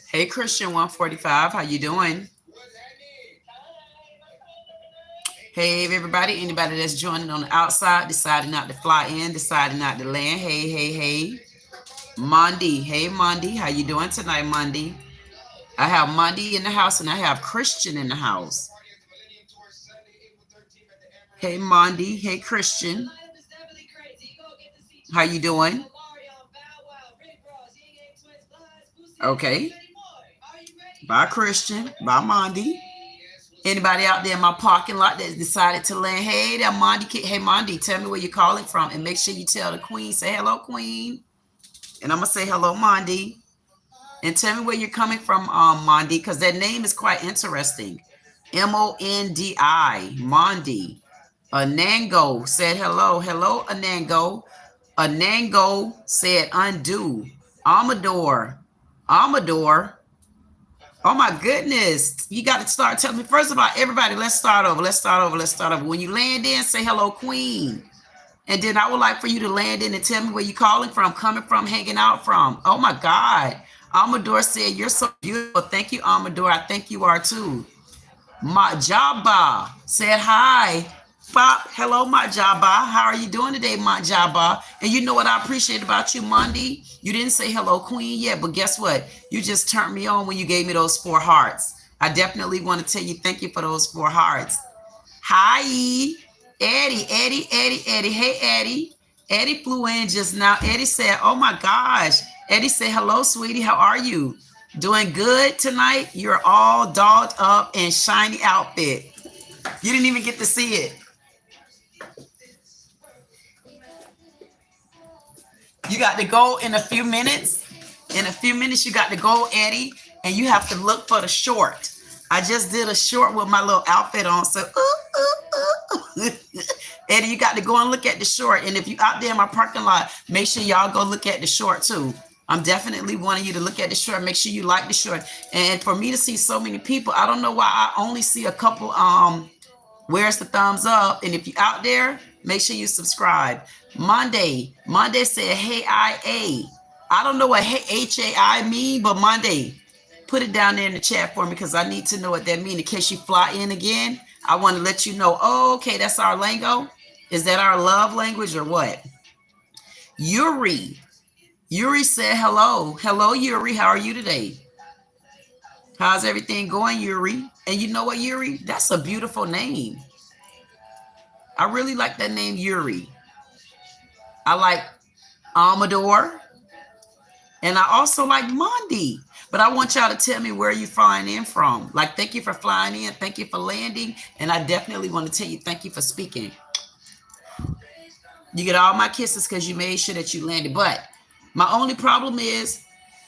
Hey, Christian 145, how you doing? Hey, everybody, anybody that's joining on the outside, decided not to fly in, decided not to land. Hey, hey, hey. Mondi, hey, Mondi, how you doing tonight, Mondi? I have Mondi in the house, and I have Christian in the house. Hey, Mondi, hey, Christian. How you doing? Okay. Bye, Christian. Bye, Mondi. Anybody out there in my parking lot that decided to land? Hey, there, Mondi. Hey, Mondi, tell me where you're calling from, and make sure you tell the Queen. Say hello, Queen. And I'm gonna say hello, Mondi. And tell me where you're coming from, Mondi, because that name is quite interesting. Mondi, Mondi. Anango said hello. Hello, Anango. Anango said undo. Amador. Amador. Oh my goodness. You got to start telling me. First of all, everybody, let's start over. Let's start over. Let's start over. When you land in, say hello, Queen. And then I would like for you to land in and tell me where you're calling from, coming from, hanging out from. Oh my God. Amador said, you're so beautiful. Thank you, Amador. I think you are too. Majaba said hi. Pop, hello, Majaba. How are you doing today, Majaba? And you know what I appreciate about you, Mondi? You didn't say hello, Queen, yet, but guess what? You just turned me on when you gave me those 4 hearts. I definitely want to tell you thank you for those 4 hearts. Hi, Eddie, Eddie, Eddie, Eddie. Hey, Eddie. Eddie flew in just now. Eddie said, oh my gosh. Eddie said, hello, sweetie. How are you? Doing good tonight? You're all dolled up in shiny outfit. You didn't even get to see it. You got to go in a few minutes. In a few minutes, you got to go, Eddie, and you have to look for the short. I just did a short with my little outfit on. So, Eddie, you got to go and look at the short. And if you out there in my parking lot, make sure y'all go look at the short too. I'm definitely wanting you to look at the short. Make sure you like the short. And for me to see so many people, I don't know why I only see a couple. Where's the thumbs up? And if you're out there, make sure you subscribe. Monday said, hey, IA. I don't know what HAI mean, but Monday, put it down there in the chat for me because I need to know what that means in case you fly in again. I want to let you know, oh, okay, that's our lingo. Is that our love language or what? Yuri said hello. Hello, Yuri. How are you today? How's everything going, Yuri? And you know what, Yuri? That's a beautiful name. I really like that name, Yuri. I like Amador. And I also like Mondi. But I want y'all to tell me where you're flying in from. Like, thank you for flying in. Thank you for landing. And I definitely want to tell you thank you for speaking. You get all my kisses because you made sure that you landed. But My only problem is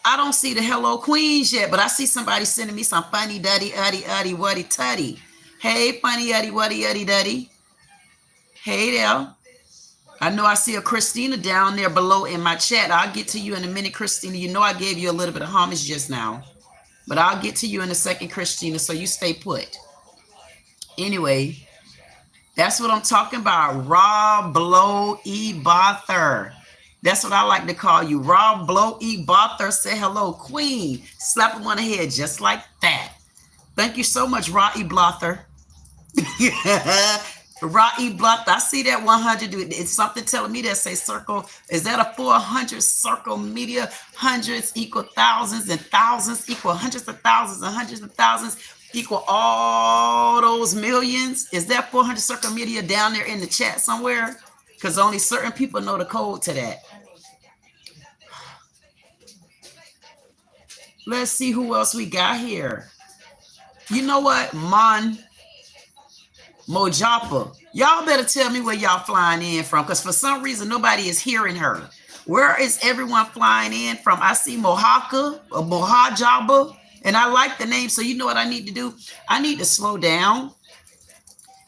I don't see the hello queens yet, but I see somebody sending me some funny duddy uddy uddy wuddy tutty. Hey, funny uddy wuddy uddy duddy. Hey there. I know I see a Christina down there below in my chat. I'll get to you in a minute, Christina. You know I gave you a little bit of homage just now, but I'll get to you in a second, Christina, so you stay put. Anyway, that's what I'm talking about. Rob Blow E. Bother. That's what I like to call you. Rob Blow E. Bother. Say hello, Queen. Slap him on the head just like that. Thank you so much, Rob E. Blother. Rob E. Blother. I see that 100. It's something telling me that say circle. Is that a 400 circle media? Hundreds equal thousands and thousands equal hundreds of thousands and hundreds of thousands equal all those millions. Is that 400 circle media down there in the chat somewhere? Because only certain people know the code to that. Let's see who else we got here. You know what? Mojapa. Y'all better tell me where y'all flying in from, because for some reason nobody is hearing her. Where is everyone flying in from? I see Mohaka or Mohajaba. And I like the name. So you know what I need to do? I need to slow down.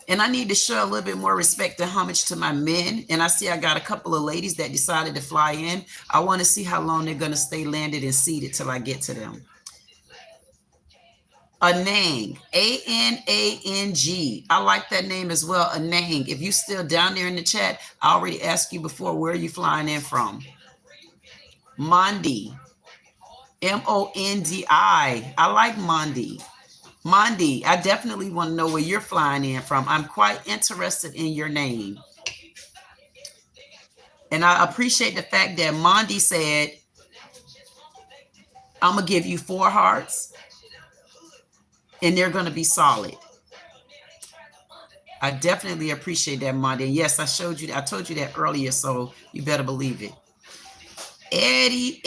And I need to show a little bit more respect and homage to my men. And I see I got a couple of ladies that decided to fly in. I want to see how long they're going to stay landed and seated till I get to them. Anang. A-N-A-N-G. I like that name as well. Anang. If you still down there in the chat, I already asked you before, where are you flying in from? Mondi. M-O-N-D-I. I like Mondi. Mondi, I definitely want to know where you're flying in from. I'm quite interested in your name. And I appreciate the fact that Mondi said, I'm going to give you 4 hearts and they're going to be solid. I definitely appreciate that, Mondi. Yes, I told you that earlier, so you better believe it. Eddie.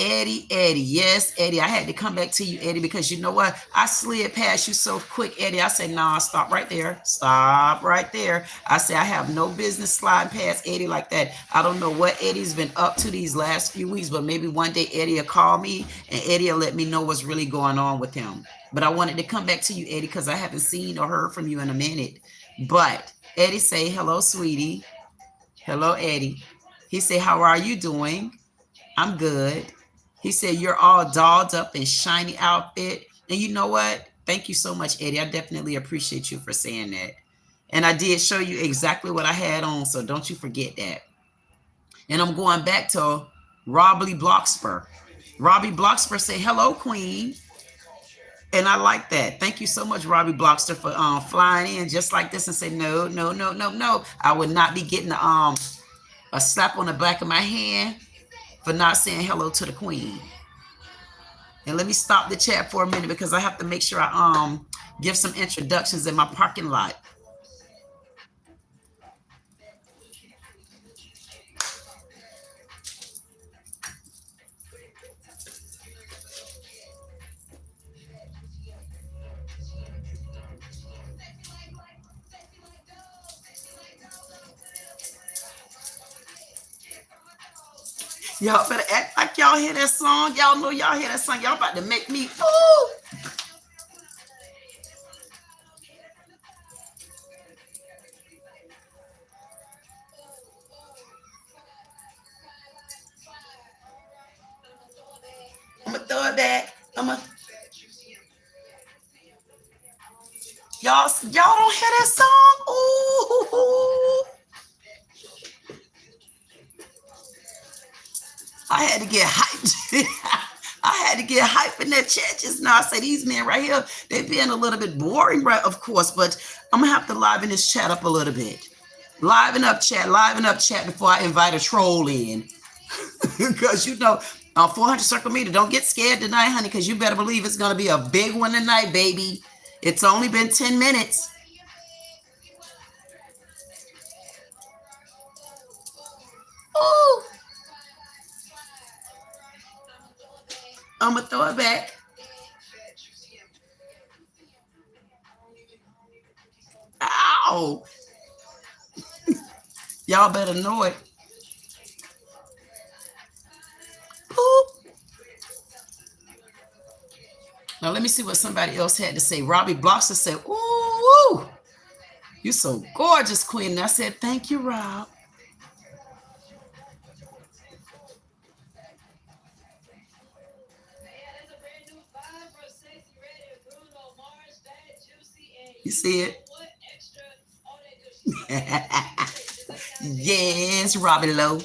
Yes, Eddie. I had to come back to you, Eddie, because you know what? I slid past you so quick, Eddie. I said, nah, stop right there. Stop right there. I said, I have no business sliding past Eddie like that. I don't know what Eddie's been up to these last few weeks, but maybe one day Eddie will call me and Eddie will let me know what's really going on with him. But I wanted to come back to you, Eddie, because I haven't seen or heard from you in a minute. But Eddie say, hello, sweetie. Hello, Eddie. He said, how are you doing? I'm good. He said, you're all dolled up in shiny outfit. And you know what? Thank you so much, Eddie. I definitely appreciate you for saying that. And I did show you exactly what I had on, so don't you forget that. And I'm going back to Robbie Bloxper. Robbie Bloxper said, hello, Queen. And I like that. Thank you so much, Robbie Bloxter, for flying in just like this and say, no. I would not be getting a slap on the back of my hand for not saying hello to the Queen. And let me stop the chat for a minute because I have to make sure I give some introductions in my parking lot. Y'all better act like y'all hear that song. Y'all know y'all hear that song. Y'all about to make me, ooh. I'm going to throw it back. Y'all don't hear that song? Ooh. I had to get hyped. I had to get hyped in that chat just now. I say these men right here, they're being a little bit boring, right? Of course, but I'm going to have to liven this chat up a little bit. Liven up chat before I invite a troll in. Because, you know, 400 circle meter, don't get scared tonight, honey, because you better believe it's going to be a big one tonight, baby. It's only been 10 minutes. Ooh. I'm going to throw it back. Ow. Y'all better know it. Now let me see what somebody else had to say. Robbie Blockster said, ooh, you so gorgeous, Queen. And I said, thank you, Rob. You see it? Yes, Robbie Lowe.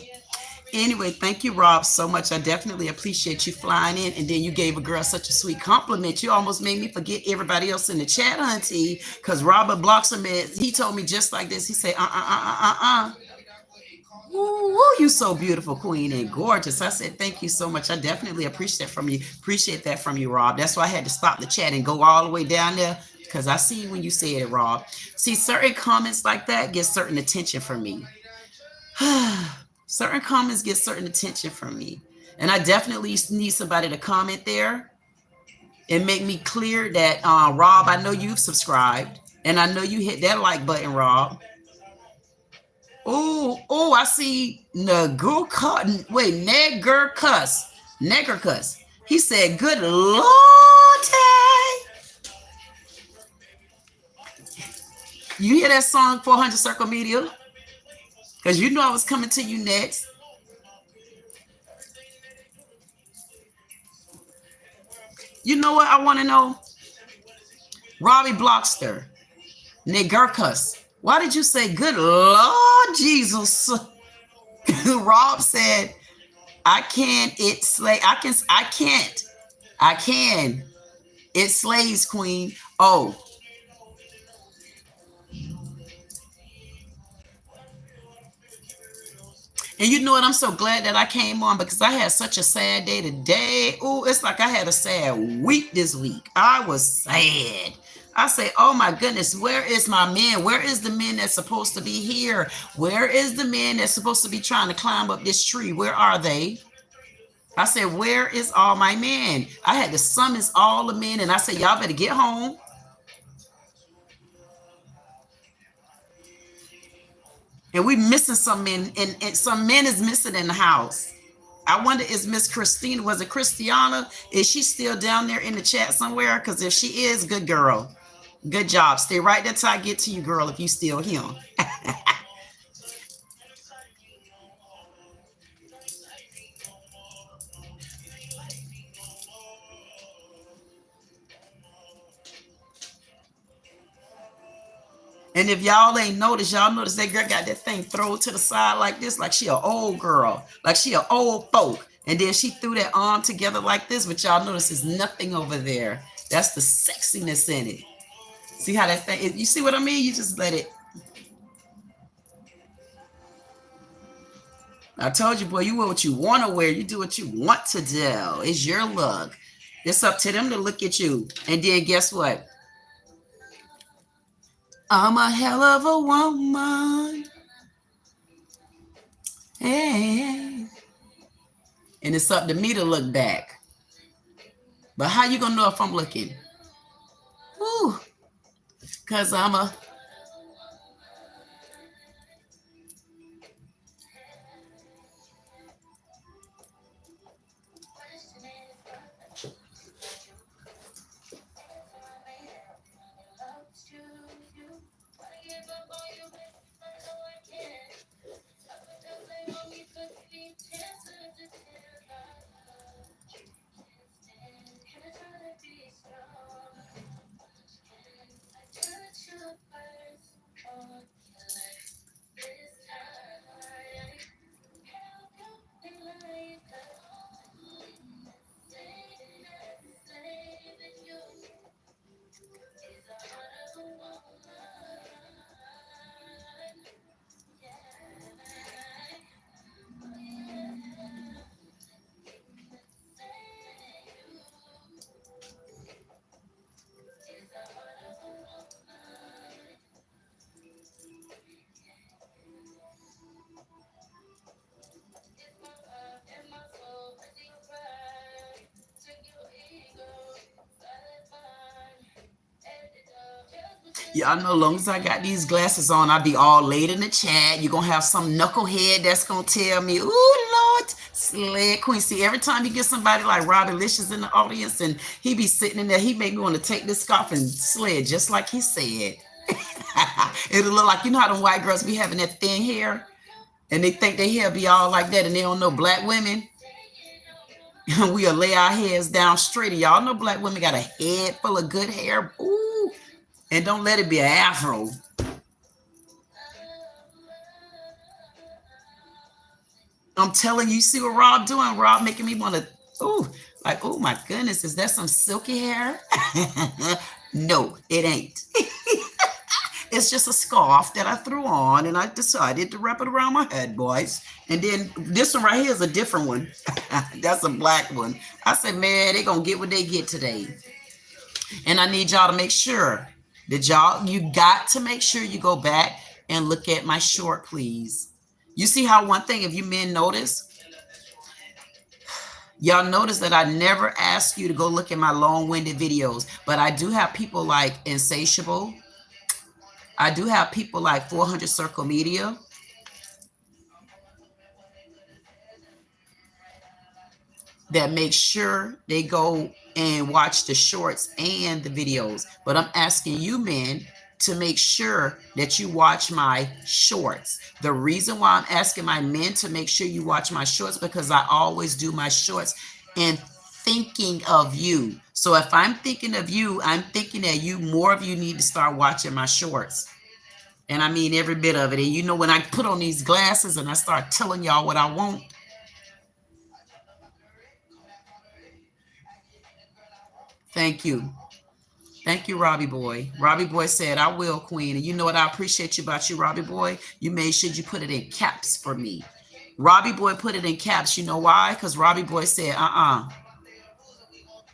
Anyway, thank you, Rob, so much. I definitely appreciate you flying in. And then you gave a girl such a sweet compliment. You almost made me forget everybody else in the chat, auntie, because Robert Bloxham, he told me just like this. He said, Ooh, you so beautiful, Queen, and gorgeous. I said, thank you so much. I definitely appreciate that from you, Rob. That's why I had to stop the chat and go all the way down there, because I see when you said it, Rob. See, certain comments like that get certain attention from me. Certain comments get certain attention from me. And I definitely need somebody to comment there and make me clear that, Rob, I know you've subscribed. And I know you hit that like button, Rob. Oh, I see Negur Cuss. He said, good Lord. You hear that song, 400 Circle Media? Because you know I was coming to you next. You know what I want to know? Robbie Blockster, Negerkus. Why did you say, good Lord Jesus? Rob said, I can. It slays, Queen. Oh. And you know what? I'm so glad that I came on, because I had such a sad day today. Oh, it's like I had a sad week this week. I was sad. I say, oh my goodness, where is my men? Where is the men that's supposed to be here? Where is the men that's supposed to be trying to climb up this tree? Where are they? I said, where is all my men? I had to summons all the men, and I said, y'all better get home. And we missing some men, and some men is missing in the house. I wonder, is Miss Christina, was it Christiana? Is she still down there in the chat somewhere? Because if she is, good girl. Good job. Stay right there till I get to you, girl, if you still here. And if y'all ain't noticed, y'all notice that girl got that thing thrown to the side like this, like she an old girl, like she an old folk. And then she threw that arm together like this, but y'all notice there's nothing over there. That's the sexiness in it. See how that thing, you see what I mean? You just let it. I told you, boy, you wear what you want to wear. You do what you want to do. It's your look. It's up to them to look at you. And then guess what? I'm a hell of a woman. Hey. And it's up to me to look back. But how you gonna know if I'm looking? Woo. Because I'm a... Y'all know, as long as I got these glasses on, I'll be all late in the chat. You're going to have some knucklehead that's going to tell me, ooh, Lord, Sled Queen. See, every time you get somebody like Robbie Licious in the audience and he be sitting in there, he make me want to take this scarf and sled just like he said. It'll look like, you know how them white girls be having that thin hair and they think their hair be all like that and they don't know black women. We'll lay our heads down straight. Y'all know black women got a head full of good hair. Ooh, and don't let it be an afro. I'm telling you, see what Rob doing? Rob making me want to, ooh, like, oh my goodness, is that some silky hair? No, it ain't. It's just a scarf that I threw on and I decided to wrap it around my head, boys. And then this one right here is a different one. That's a black one. I said, man, they're going to get what they get today. And I need y'all to make sure that you got to make sure you go back and look at my short, please. You see how one thing, if you men notice, y'all notice that I never ask you to go look at my long-winded videos, but I do have people like Insatiable. I do have people like 400 Circle Media. That make sure they go and watch the shorts and the videos. But I'm asking you men to make sure that you watch my shorts. The reason why I'm asking my men to make sure you watch my shorts, because I always do my shorts and thinking of you. So if I'm thinking of you, I'm thinking that more of you need to start watching my shorts. And I mean every bit of it. And you know, when I put on these glasses and I start telling y'all what I want, thank you. Thank you, Robbie Boy. Robbie Boy said, I will, Queen. And you know what I appreciate you about you, Robbie Boy? You made sure you put it in caps for me. Robbie Boy put it in caps. You know why? Because Robbie Boy said,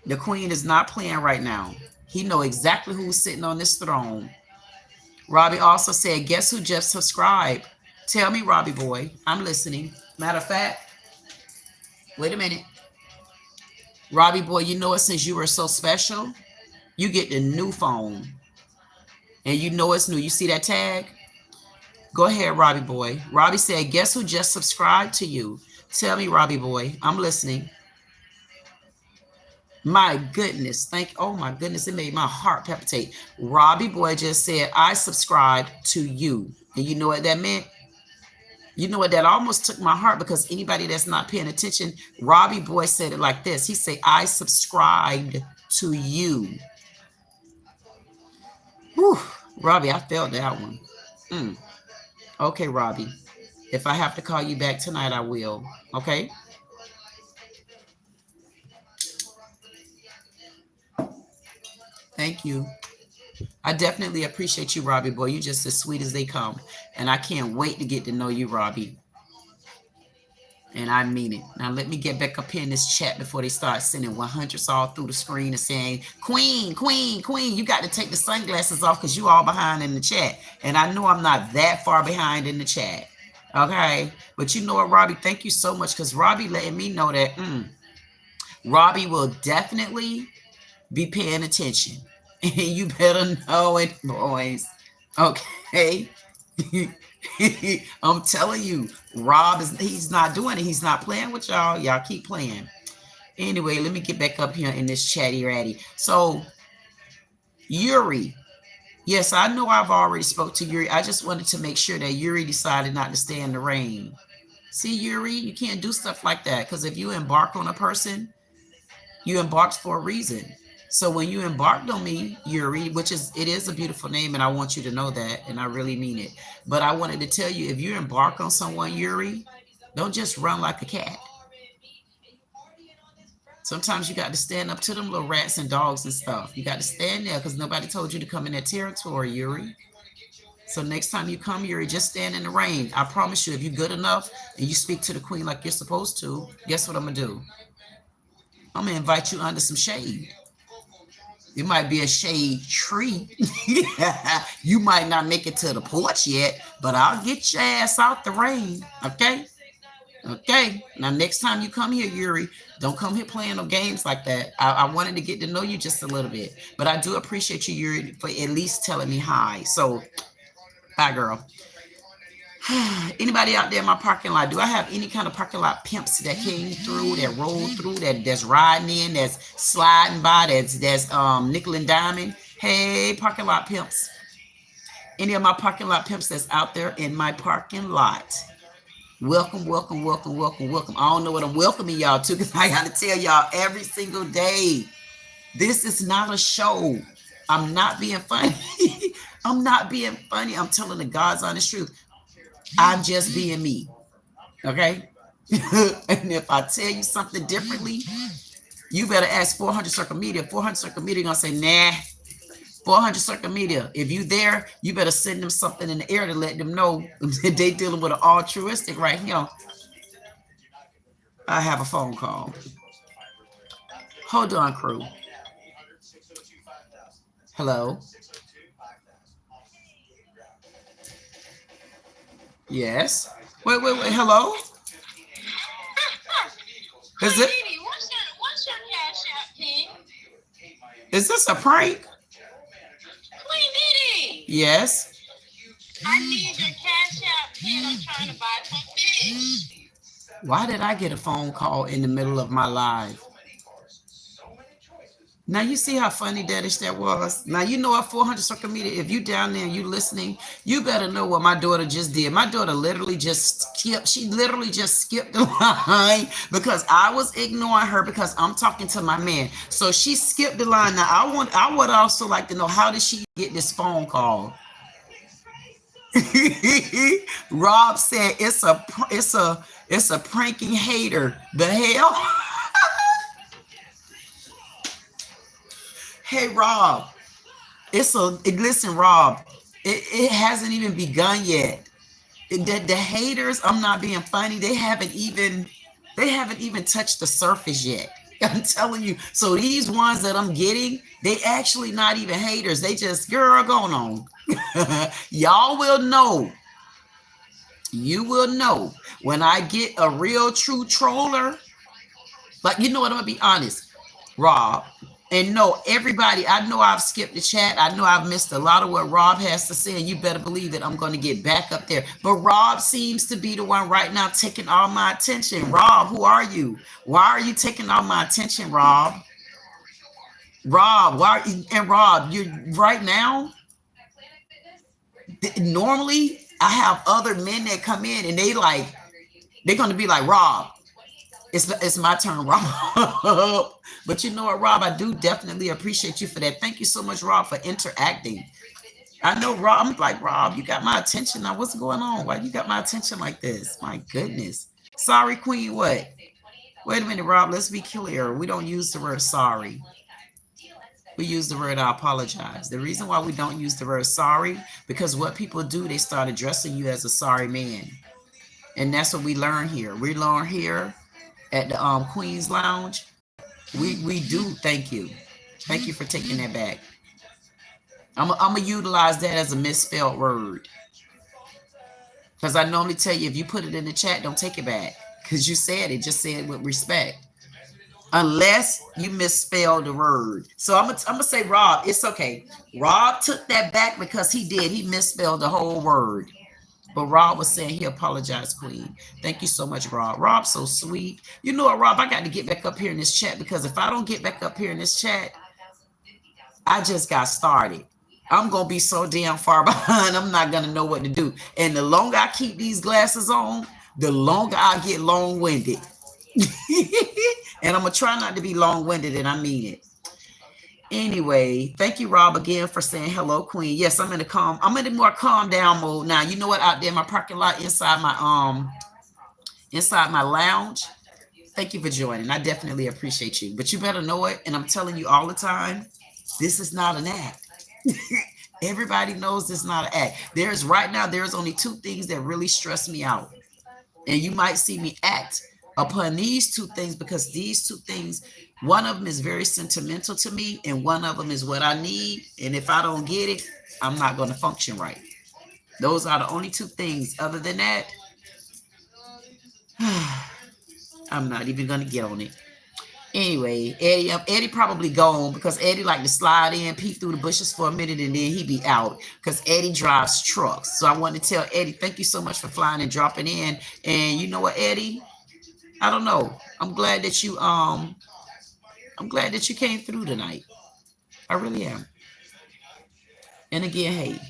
the Queen is not playing right now. He know exactly who's sitting on this throne. Robbie also said, guess who just subscribed? Tell me, Robbie Boy. I'm listening. Matter of fact, wait a minute. Robbie Boy, you know it, since you were so special, you get the new phone. And you know it's new. You see that tag? Go ahead, Robbie Boy. Robbie said, guess who just subscribed to you? Tell me, Robbie Boy. I'm listening. My goodness. Oh my goodness. It made my heart palpitate. Robbie Boy just said, I subscribed to you. And you know what that meant? You know what? That almost took my heart, because anybody that's not paying attention, Robbie Boy said it like this. He said, I subscribed to you. Whew. Robbie, I felt that one. Okay, Robbie. If I have to call you back tonight, I will. Okay? Thank you. I definitely appreciate you, Robbie Boy. You're just as sweet as they come. And I can't wait to get to know you, Robbie. And I mean it. Now, let me get back up here in this chat before they start sending 100s all through the screen and saying, Queen, Queen, Queen, you got to take the sunglasses off because you all behind in the chat. And I know I'm not that far behind in the chat. Okay? But you know what, Robbie? Thank you so much, because Robbie letting me know that Robbie will definitely be paying attention. And you better know it, boys. Okay? I'm telling you, he's not doing it. He's not playing with y'all. Y'all keep playing. Anyway, let me get back up here in this chatty ratty. So, Yuri. Yes, I know I've already spoke to Yuri. I just wanted to make sure that Yuri decided not to stay in the rain. See, Yuri, you can't do stuff like that, because if you embark on a person, you embarked for a reason. So when you embarked on me, Yuri, it is a beautiful name, and I want you to know that, and I really mean it. But I wanted to tell you, if you embark on someone, Yuri, don't just run like a cat. Sometimes you got to stand up to them little rats and dogs and stuff. You got to stand there, because nobody told you to come in that territory, Yuri. So next time you come, Yuri, just stand in the rain. I promise you, if you're good enough and you speak to the Queen like you're supposed to, guess what I'm going to do? I'm going to invite you under some shade. It might be a shade tree. You might not make it to the porch yet, but I'll get your ass out the rain. Okay? Okay. Now, next time you come here, Yuri, don't come here playing no games like that. I wanted to get to know you just a little bit. But I do appreciate you, Yuri, for at least telling me hi. So, bye, girl. Anybody out there in my parking lot? Do I have any kind of parking lot pimps that came through, that rolled through, that's riding in, that's sliding by, that's nickel and diamond? Hey, parking lot pimps. Any of my parking lot pimps that's out there in my parking lot? Welcome, welcome, welcome, welcome, welcome. I don't know what I'm welcoming y'all to because I got to tell y'all every single day. This is not a show. I'm not being funny. I'm not being funny. I'm telling the God's honest truth. I'm just being me. Okay? And if I tell you something differently, you better ask 400 Circle Media. 400 Circle Media going to say, nah. 400 Circle Media, if you there, you better send them something in the air to let them know that they dealing with an altruistic right here. I have a phone call. Hold on, crew. Hello? Yes? Wait, hello? Is it? What's your cash app, King? Is this a prank? Queen Dee Dee. Yes. I need your cash app, King. I'm trying to buy some fish. Why did I get a phone call in the middle of my live? Now you see how funny that was. Now you know at 400 Circle Media, if you down there and you listening, you better know what my daughter just did. My daughter literally just skipped. She literally just skipped the line because I was ignoring her because I'm talking to my man. So she skipped the line. Now I would also like to know, how did she get this phone call? Rob said it's a pranking hater. The hell? Hey, Rob, listen, Rob, it hasn't even begun yet. The haters, I'm not being funny, they haven't even touched the surface yet. I'm telling you. So these ones that I'm getting, they actually not even haters. They just, girl, going on. Y'all will know. You will know when I get a real true troller. Like, you know what, I'm gonna be honest, Rob. And no, everybody, I know I've skipped the chat. I know I've missed a lot of what Rob has to say, and you better believe that I'm going to get back up there. But Rob seems to be the one right now taking all my attention. Rob, who are you? Why are you taking all my attention, Rob? Rob, Rob, you right now, normally I have other men that come in and they're going to be like, Rob, it's my turn, Rob. But you know what, Rob, I do definitely appreciate you for that. Thank you so much, Rob, for interacting. I know, Rob, I'm like, Rob, you got my attention now. What's going on? Why you got my attention like this? My goodness. Sorry, Queen, what? Wait a minute, Rob, let's be clear. We don't use the word sorry. We use the word I apologize. The reason why we don't use the word sorry, because what people do, they start addressing you as a sorry man. And that's what we learn here. We learn here at the Queen's Lounge. We do thank you. Thank you for taking that back. I'm going to utilize that as a misspelled word. Because I normally tell you, if you put it in the chat, don't take it back. Because you said it. Just say it with respect. Unless you misspelled the word. So I'm gonna say, Rob, it's okay. Rob took that back because he did. He misspelled the whole word. But Rob was saying he apologized, Queen. Thank you so much, Rob. Rob's so sweet. You know what, Rob? I got to get back up here in this chat, because if I don't get back up here in this chat, I just got started. I'm going to be so damn far behind, I'm not going to know what to do. And the longer I keep these glasses on, the longer I get long-winded. And I'm going to try not to be long-winded, and I mean it. Anyway, thank you, Rob, again for saying hello, Queen. Yes, I'm in a more calm down mode now. You know what? Out there in my parking lot, inside my lounge. Thank you for joining. I definitely appreciate you. But you better know it, and I'm telling you all the time, this is not an act. Everybody knows this is not an act. There's only two things that really stress me out. And you might see me act upon these two things, because these two things, one of them is very sentimental to me, and one of them is what I need. And if I don't get it, I'm not going to function right. Those are the only two things. Other than that, I'm not even going to get on it. Anyway, Eddie probably gone because Eddie like to slide in, peek through the bushes for a minute, and then he be out because Eddie drives trucks. So I want to tell Eddie, thank you so much for flying and dropping in. And you know what, Eddie? I don't know. I'm glad that you came through tonight. I really am. And again, hey,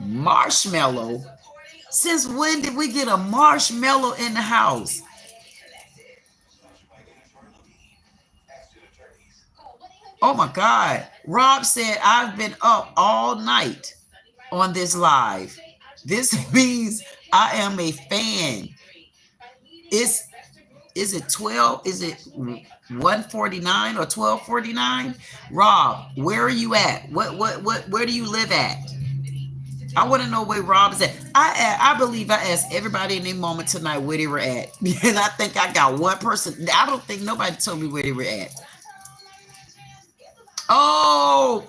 marshmallow. Since when did we get a marshmallow in the house? Oh my God. Rob said, I've been up all night on this live. This means I am a fan. Is it 12? Is it 149 or 1249? Rob, where are you at? Where do you live at? I want to know where Rob is at. I believe I asked everybody in their moment tonight where they were at. And I think I got one person. I don't think nobody told me where they were at. Oh,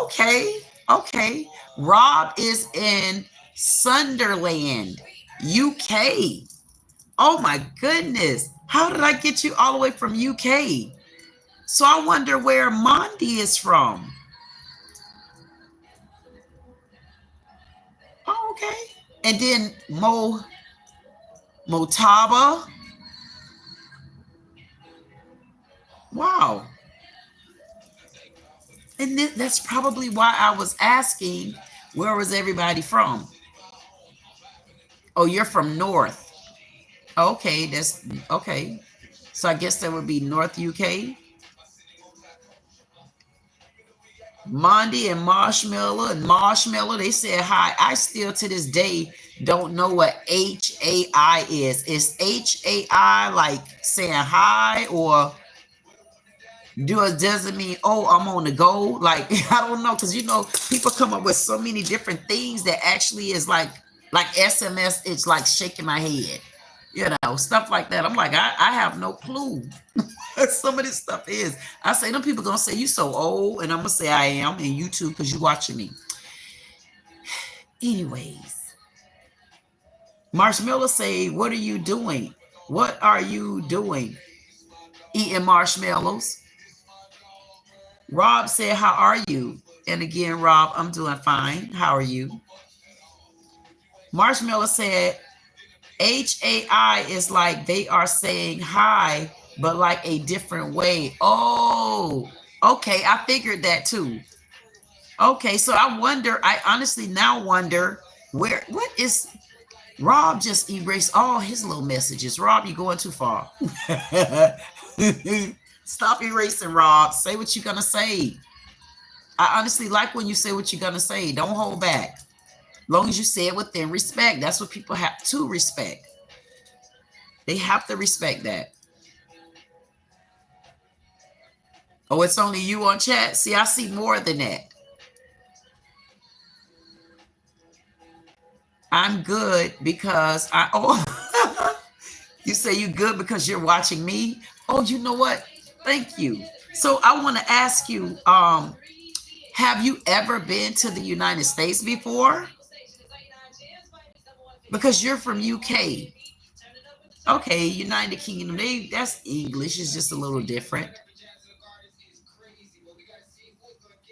okay. Okay. Rob is in Sunderland, UK. Oh my goodness. How did I get you all the way from UK? So I wonder where Mondi is from. Oh, okay. And then Motaba. Wow. And that's probably why I was asking, where was everybody from? Oh, you're from North. Okay, that's okay. So I guess that would be North UK. Mondi and Marshmallow, they said hi. I still to this day don't know what HAI is. Is HAI like saying hi, or does it mean, oh, I'm on the go? Like, I don't know, because you know, people come up with so many different things that actually is like SMS. It's like shaking my head, you know, stuff like that. I'm like, I have no clue. Some of this stuff is. I say, them people gonna say you so old, and I'm gonna say I am, and you too, because you watching me. Anyways, Marshmallow say, what are you doing? What are you doing? Eating marshmallows. Rob said, how are you? And again, Rob, I'm doing fine. How are you? Marshmallow said, HAI is like they are saying hi, but like a different way. Oh, okay. I figured that too. Okay, so I honestly now wonder what is, Rob just erased all his little messages. Rob, you're going too far. Stop erasing, Rob. Say what you're going to say. I honestly like when you say what you're going to say. Don't hold back. As long as you say it within respect. That's what people have to respect. They have to respect that. Oh, it's only you on chat? See, I see more than that. I'm good because you say you good because you're watching me. Oh, you know what? Thank you. So I want to ask you, have you ever been to the United States before? Because you're from UK. Okay, United Kingdom. That's English. It's just a little different.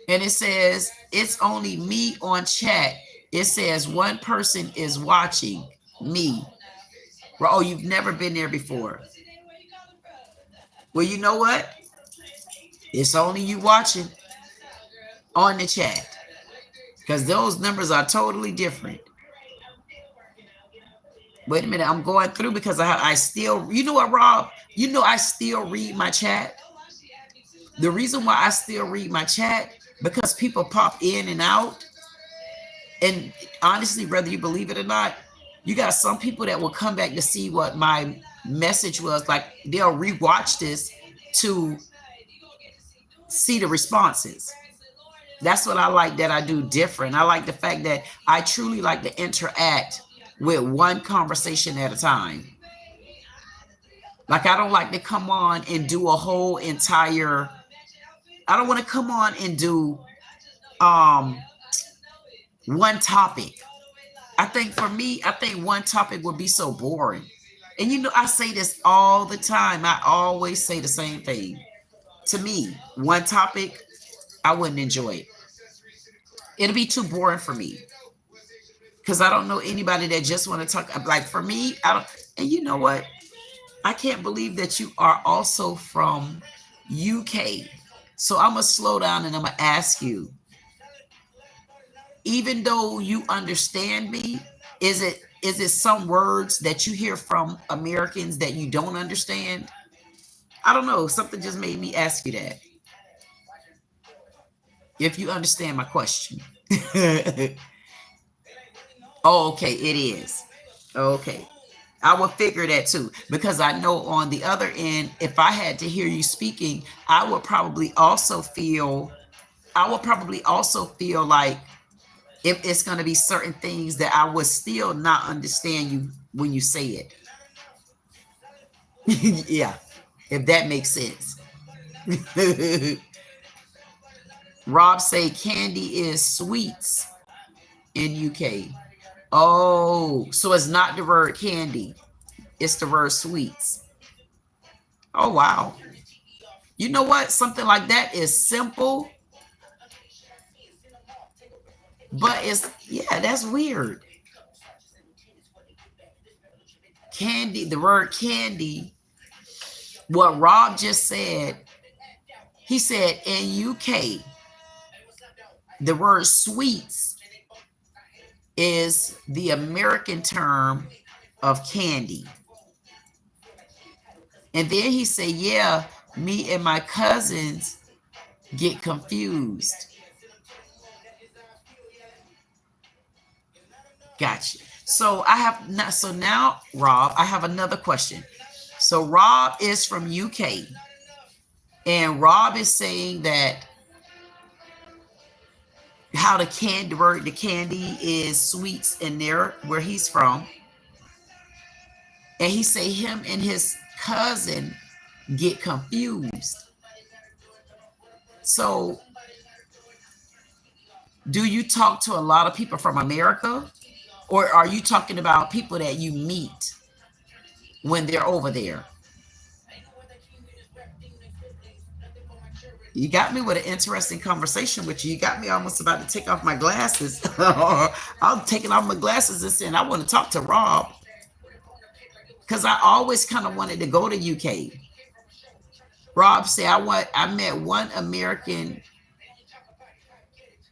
And it says it's only me on chat. It says one person is watching me. Oh, you've never been there before. Well, you know what? It's only you watching on the chat, because those numbers are totally different. Wait a minute. I'm going through because I still, you know what, Rob? You know, I still read my chat. The reason why I still read my chat, because people pop in and out. And honestly, whether you believe it or not, you got some people that will come back to see what my message was. Like, they'll rewatch this to see the responses. That's what I like that I do different. I like the fact that I truly like to interact with one conversation at a time. Like, I don't like to come on and do a whole entire, I don't want to come on and do one topic. I think for me, one topic would be so boring. And you know, I say this all the time. I always say the same thing. To me, one topic, I wouldn't enjoy it. It'll be too boring for me. Because I don't know anybody that just want to talk. Like for me, I don't. And you know what? I can't believe that you are also from UK. So I'm going to slow down and I'm going to ask you, even though you understand me, is it some words that you hear from Americans that you don't understand? I don't know. Something just made me ask you that. If you understand my question. Oh, okay, it is. Okay. I would figure that too, because I know on the other end, if I had to hear you speaking, I would probably also feel like if it's going to be certain things that I would still not understand you when you say it. Yeah, if that makes sense. Rob say candy is sweets in UK. Oh, so it's not the word candy. It's the word sweets. Oh, wow. You know what? Something like that is simple. But yeah, that's weird. Candy, the word candy. What Rob just said, he said in UK, the word sweets is the American term of candy. And then he said, yeah, me and my cousins get confused. Gotcha. So now, Rob, I have another question. So Rob is from UK. And Rob is saying that how the candy is sweets in there where he's from. And he say him and his cousin get confused. So do you talk to a lot of people from America? Or are you talking about people that you meet when they're over there? You got me with an interesting conversation with you. You got me almost about to take off my glasses. I'm taking off my glasses and saying, I want to talk to Rob. Because I always kind of wanted to go to UK. Rob said, I met one American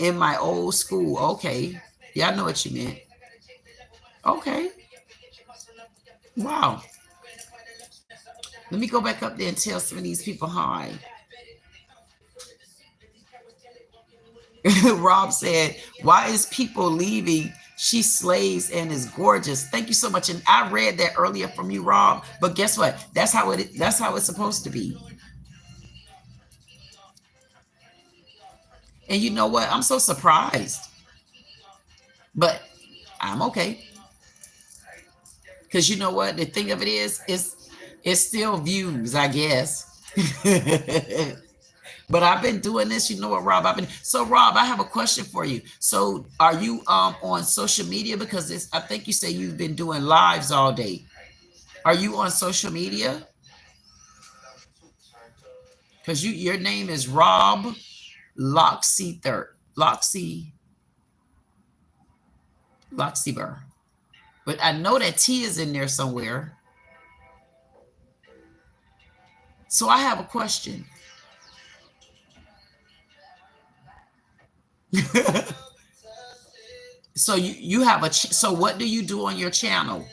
in my old school. Okay. Yeah, I know what you meant. Okay. Wow. Let me go back up there and tell some of these people hi. Rob said, why is people leaving? She slays and is gorgeous. Thank you so much. And I read that earlier from you, Rob. But guess what? That's how it's supposed to be. And you know what? I'm so surprised. But I'm okay. Because you know what? The thing of it is it's still views, I guess. But I've been doing this, you know what, Rob? So Rob, I have a question for you. So are you on social media? Because I think you say you've been doing lives all day. Are you on social media? Because your name is Rob Loxy Burr. But I know that T is in there somewhere. So I have a question. So you have so what do you do on your channel?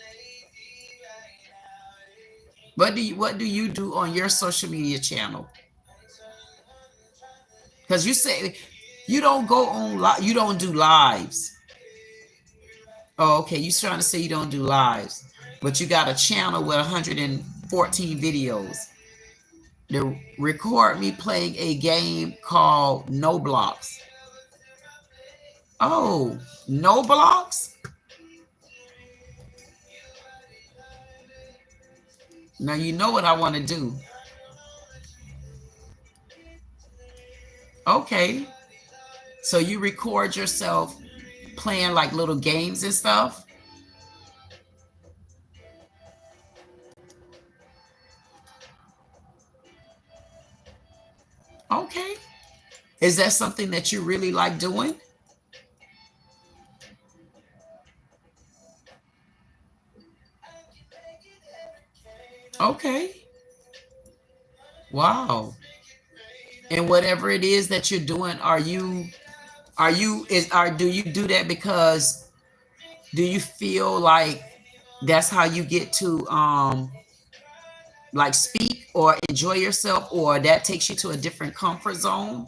What do you do on your social media channel? Because you say you don't go on you don't do lives. Oh, okay. You're trying to say you don't do lives, but you got a channel with 114 videos. To record me playing a game called No Blocks. Oh, No Blocks? Now you know what I want to do. Okay. So you record yourself playing like little games and stuff? Okay. Is that something that you really like doing? Okay. Wow. And whatever it is that you're doing, do you do that because do you feel like that's how you get to like speak or enjoy yourself, or that takes you to a different comfort zone?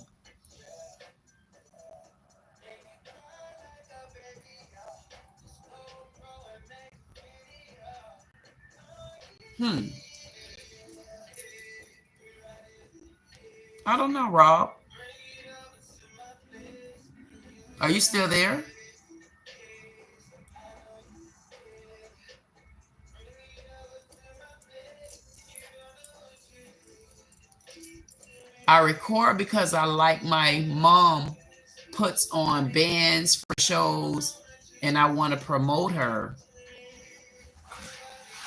Hmm. I don't know, Rob. Are you still there? I record because I like my mom puts on bands for shows and I want to promote her.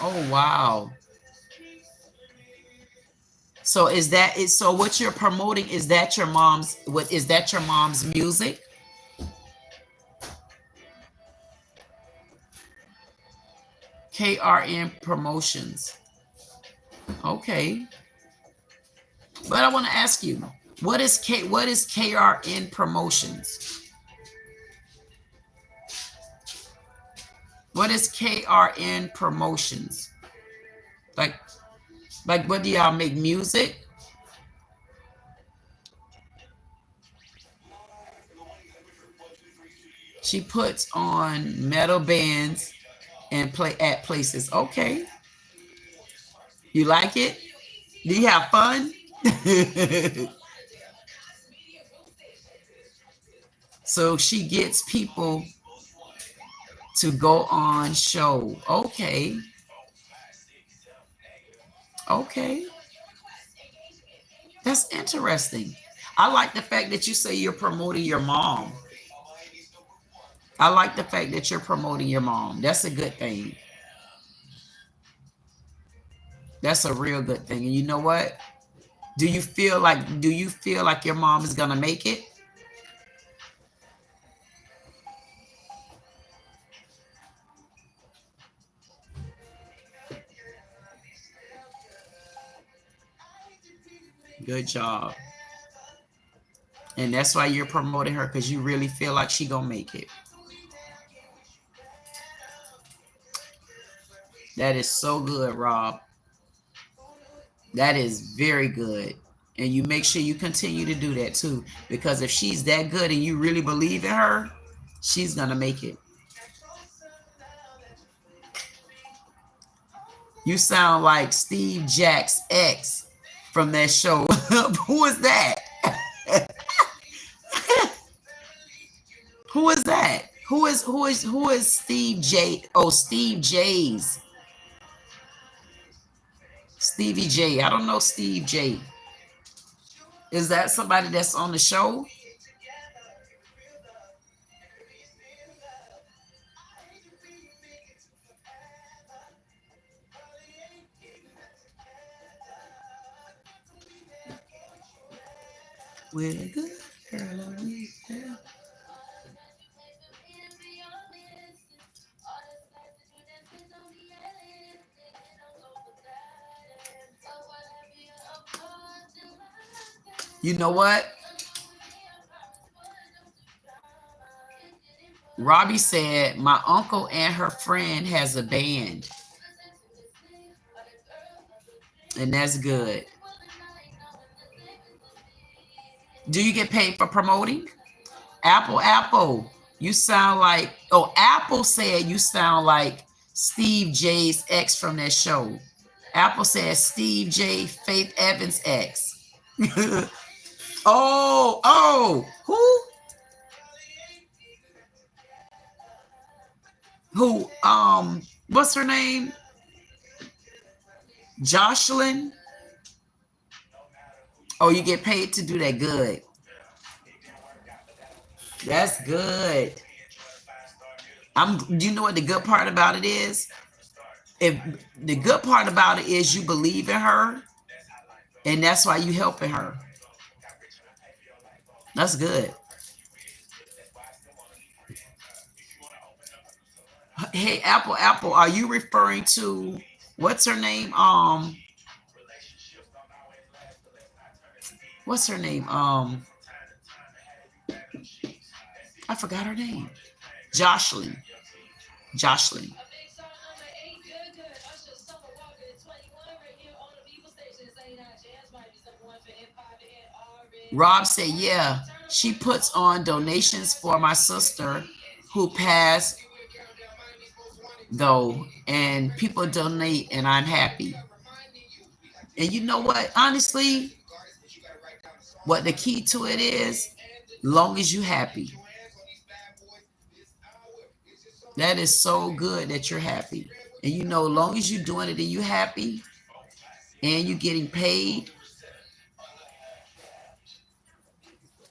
Oh, wow. So is that is so what you're promoting, is that your mom's, what is that your mom's music? KRN Promotions. Okay. But I want to ask you, what is KRN Promotions? What is KRN Promotions? Like what do y'all make music? She puts on metal bands and play at places. Okay. You like it? Do you have fun? So she gets people to go on show. Okay. Okay. That's interesting. I like the fact that you say you're promoting your mom. I like the fact that you're promoting your mom. That's a good thing. That's a real good thing. And you know what? Do you feel like your mom is gonna make it? Good job. And that's why you're promoting her, because you really feel like she gonna make it. That is so good, Rob. That is very good. And you make sure you continue to do that too. Because if she's that good and you really believe in her, she's gonna make it. You sound like Steve Jack's ex from that show. Who is that? Who is that? Who is Steve J? Oh, Steve J's. Stevie J. I don't know Steve J. Is that somebody that's on the show? With a good girl. You know what? Robbie said, my uncle and her friend has a band. And that's good. Do you get paid for promoting? Apple, you sound like, oh, Apple said you sound like Steve J's ex from that show. Apple says Steve J, Faith Evans' ex. oh, who? Who, what's her name? Jocelyn? Oh, you get paid to do that. Good. That's good. You know what the good part about it is? If the good part about it is you believe in her, and that's why you helping her. That's good. Hey, Apple, are you referring to what's her name? What's her name? I forgot her name. Jocelyn. Jocelyn. Rob said, yeah, she puts on donations for my sister who passed, though, and people donate, and I'm happy. And you know what? Honestly, what the key to it is, long as you're happy. That is so good that you're happy. And you know, long as you're doing it and you're happy and you're getting paid,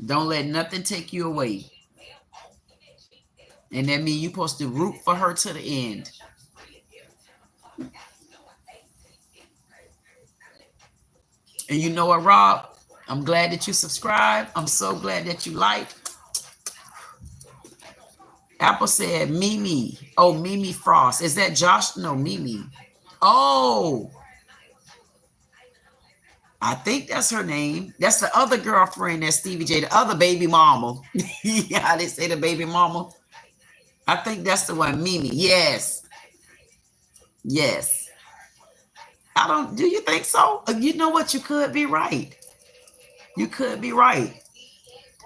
don't let nothing take you away. And that means you're supposed to root for her to the end. And you know what, Rob? I'm glad that you subscribed. I'm so glad that you liked. Apple said Mimi. Oh, Mimi Frost. Is that Josh? No, Mimi. Oh, I think that's her name. That's the other girlfriend, that's Stevie J, the other baby mama. Yeah, they say the baby mama. I think that's the one, Mimi. Yes. Yes. Do you think so? You know what? You could be right. You could be right.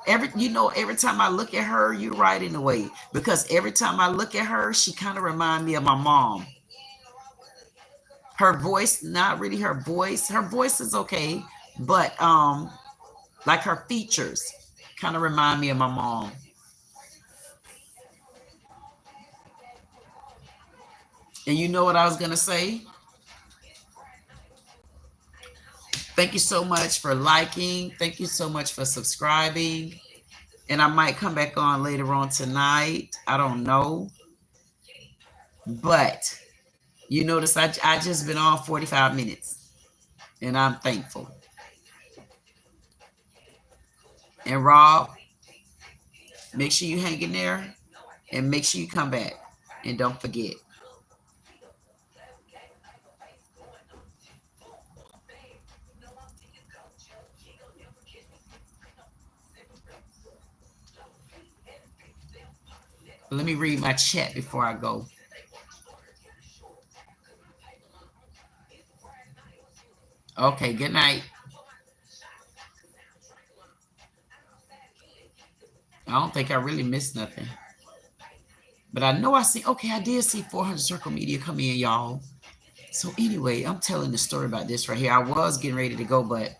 Every time I look at her, you're right in a way. Because every time I look at her, she kind of reminds me of my mom. Her voice, not really her voice. Her voice is okay, but like her features kind of remind me of my mom. And you know what I was gonna say? Thank you so much for liking. Thank you so much for subscribing. And I might come back on later on tonight. I don't know. But you notice I just been on 45 minutes. And I'm thankful. And Rob, make sure you hang in there. And make sure you come back. And don't forget. Let me read my chat before I go. Okay, good night. I don't think I really missed nothing. But I know I see, okay, I did see 400 Circle Media come in, y'all. So anyway, I'm telling the story about this right here. I was getting ready to go, but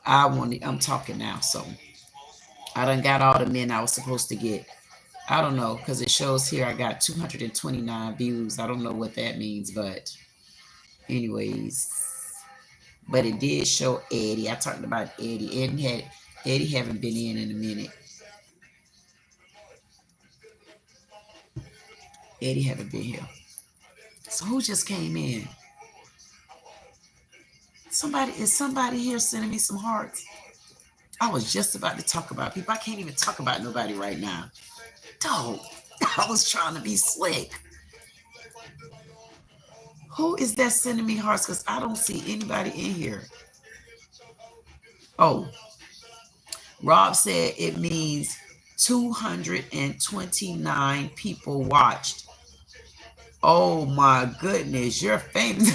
I'm talking now. So I done got all the men I was supposed to get. I don't know, because it shows here I got 229 views. I don't know what that means, but anyways. But it did show Eddie. I talked about Eddie. Eddie haven't been in a minute. Eddie haven't been here. So who just came in? Is somebody here sending me some hearts? I was just about to talk about people. I can't even talk about nobody right now. Dog, I was trying to be slick. Who is that sending me hearts? Because I don't see anybody in here. Oh, Rob said it means 229 people watched. Oh my goodness, you're famous.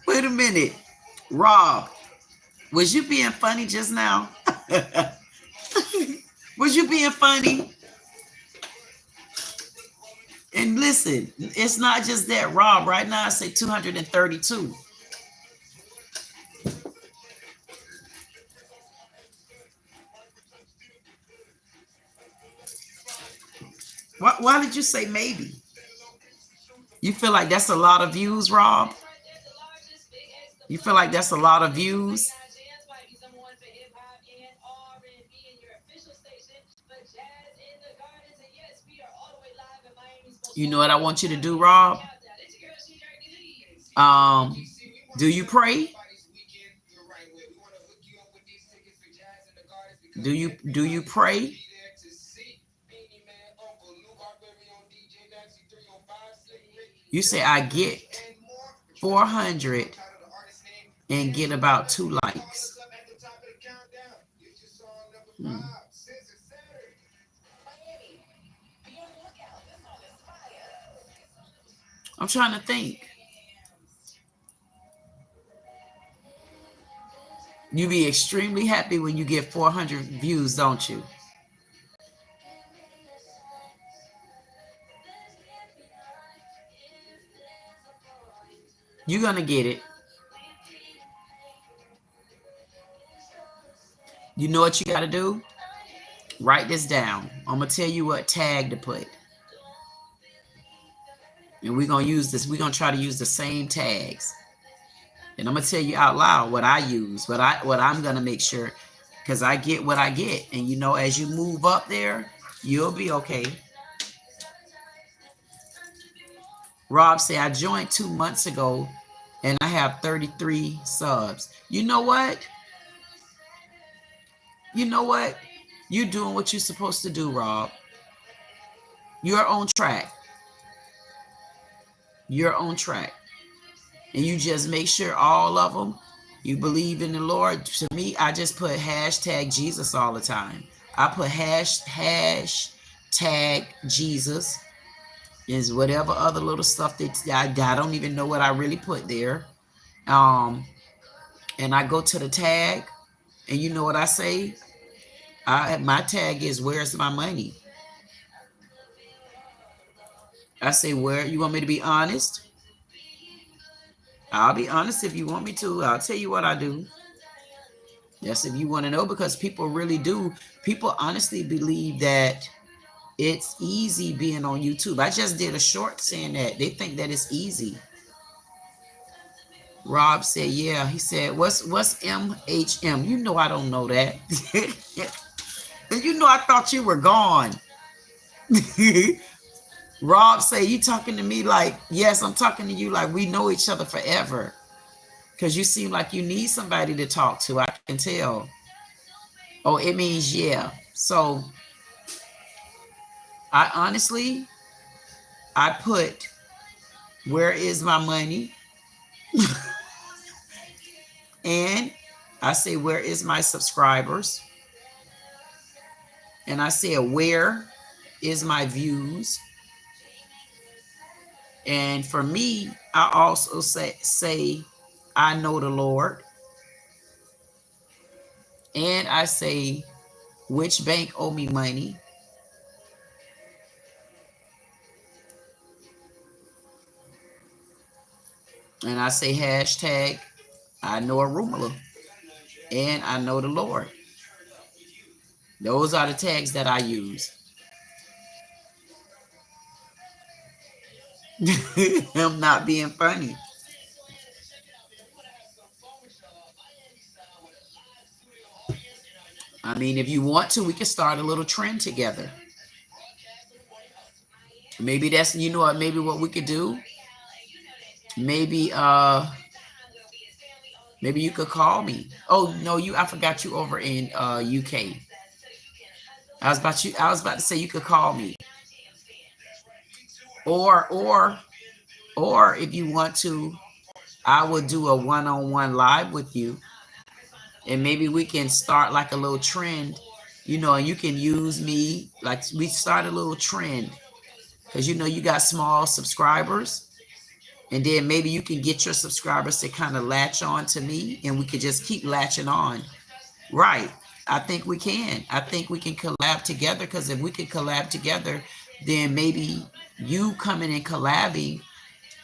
Wait a minute. Rob, was you being funny just now? Was you being funny? And listen, it's not just that, Rob. Right now I say 232. Why did you say maybe? You feel like that's a lot of views, Rob? You feel like that's a lot of views? You know what I want you to do, Rob? Do you pray? Do you pray? You say I get 400 and get about 2 likes. Hmm. I'm trying to think. You be extremely happy when you get 400 views, don't you? You're gonna get it. You know what you got to do? Write this down. I'm gonna tell you what tag to put, and we're gonna use this. We're gonna try to use the same tags, and I'm gonna tell you out loud what I use, what I'm gonna make sure, because I get what I get, and you know, as you move up there, you'll be okay. Rob said I joined 2 months ago, and I have 33 subs. You know what? You know what? You're doing what you're supposed to do, Rob. You're on track. You're on track. And you just make sure all of them, you believe in the Lord. To me, I just put hashtag Jesus all the time. I put hashtag Jesus is whatever other little stuff that I don't even know what I really put there. And I go to the tag, and you know what I say? My tag is, where's my money? I say, where you want me to be honest? I'll be honest if you want me to. I'll tell you what I do. Yes, if you want to know, because people really do. People honestly believe that it's easy being on YouTube. I just did a short saying that. They think that it's easy. Rob said, yeah. He said, what's MHM? You know I don't know that. And you know I thought you were gone. Rob said, you talking to me like, yes, I'm talking to you like we know each other forever. Because you seem like you need somebody to talk to. I can tell. Oh, it means yeah. So I honestly, I put, where is my money? And I say, where is my subscribers? And I say, where is my views? And for me, I also say I know the Lord. And I say, which bank owe me money? And I say hashtag I know a Rumala. And I know the Lord. Those are the tags that I use. I'm not being funny. I mean, if you want to, we can start a little trend together. Maybe that's, you know what, maybe what we could do. Maybe maybe you could call me. Oh no, I forgot you over in UK. I was about to say you could call me. Or if you want to, I will do a one-on-one live with you. And maybe we can start like a little trend, you know, and you can use me. Like we start a little trend. Because you know you got small subscribers. And then maybe you can get your subscribers to kind of latch on to me, and we could just keep latching on. Right. I think we can. I think we can collab together, because if we can collab together, then maybe you coming and collabing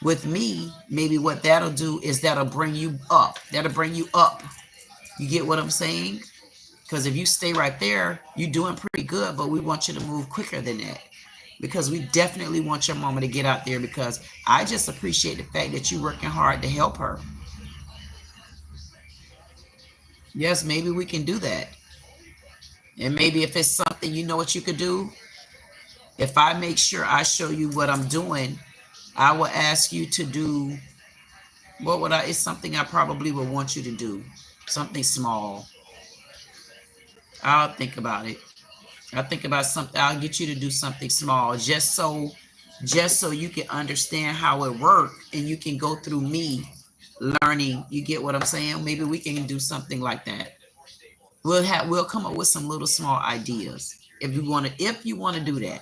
with me, maybe what that'll do is that'll bring you up. That'll bring you up. You get what I'm saying? Because if you stay right there, you're doing pretty good, but we want you to move quicker than that. Because we definitely want your mama to get out there, because I just appreciate the fact that you're working hard to help her. Yes, maybe we can do that. And maybe if it's something, you know what you could do? If I make sure I show you what I'm doing, I will ask you to do, what would I, it's something I probably would want you to do. Something small. I'll think about it. I'll think about something. I'll get you to do something small just so you can understand how it works and you can go through me learning. You get what I'm saying? Maybe we can do something like that. We'll come up with some little small ideas if you want to do that.